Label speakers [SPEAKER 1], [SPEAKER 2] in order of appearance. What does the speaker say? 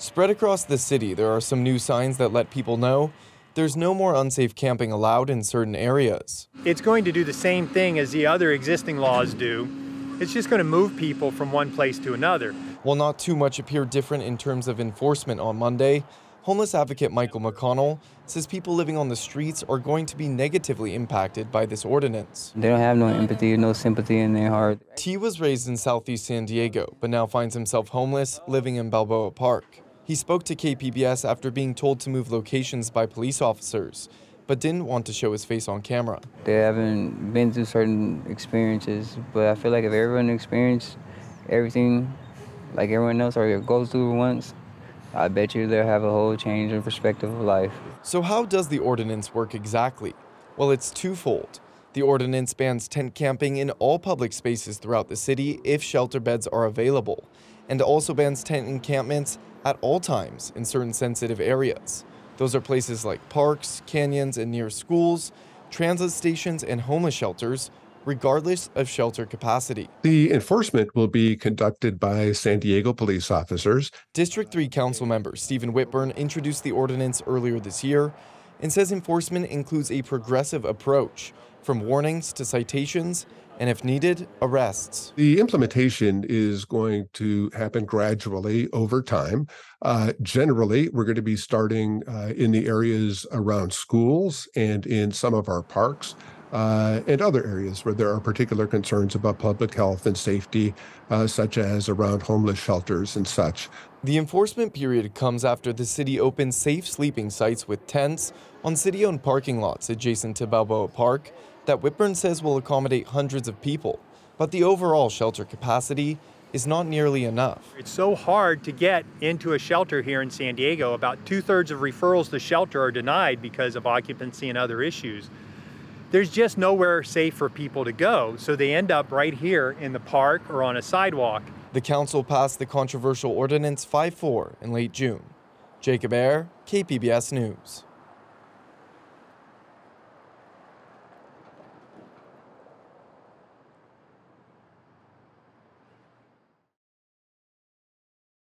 [SPEAKER 1] Spread across the city, there are some new signs that let people know there's no more unsafe camping allowed in certain areas.
[SPEAKER 2] It's going to do the same thing as the other existing laws do. It's just going to move people from one place to another.
[SPEAKER 1] While not too much appeared different in terms of enforcement on Monday, homeless advocate Michael McConnell says people living on the streets are going to be negatively impacted by this ordinance.
[SPEAKER 3] They don't have no empathy, no sympathy in their heart.
[SPEAKER 1] T was raised in Southeast San Diego, but now finds himself homeless living in Balboa Park. He spoke to KPBS after being told to move locations by police officers, but didn't want to show his face on camera.
[SPEAKER 3] They haven't been through certain experiences, but I feel like if everyone experienced everything like everyone else or goes through it once, I bet you they'll have a whole change in perspective of life.
[SPEAKER 1] So how does the ordinance work exactly? Well, it's twofold. The ordinance bans tent camping in all public spaces throughout the city if shelter beds are available, and also bans tent encampments at all times in certain sensitive areas. Those are places like parks, canyons, and near schools, transit stations, and homeless shelters, regardless of shelter capacity.
[SPEAKER 4] The enforcement will be conducted by San Diego police officers.
[SPEAKER 1] District 3 Council member Stephen Whitburn introduced the ordinance earlier this year and says enforcement includes a progressive approach, from warnings to citations, and if needed, arrests.
[SPEAKER 4] The implementation is going to happen gradually over time. Generally, we're going to be starting in the areas around schools and in some of our parks and other areas where there are particular concerns about public health and safety, such as around homeless shelters and such.
[SPEAKER 1] The enforcement period comes after the city opens safe sleeping sites with tents on city-owned parking lots adjacent to Balboa Park that Whitburn says will accommodate hundreds of people, but the overall shelter capacity is not nearly enough.
[SPEAKER 2] It's so hard to get into a shelter here in San Diego. About 2/3 of referrals to shelter are denied because of occupancy and other issues. There's just nowhere safe for people to go, so they end up right here in the park or on a sidewalk.
[SPEAKER 1] The council passed the controversial Ordinance 5-4 in late June. Jacob Aere, KPBS News.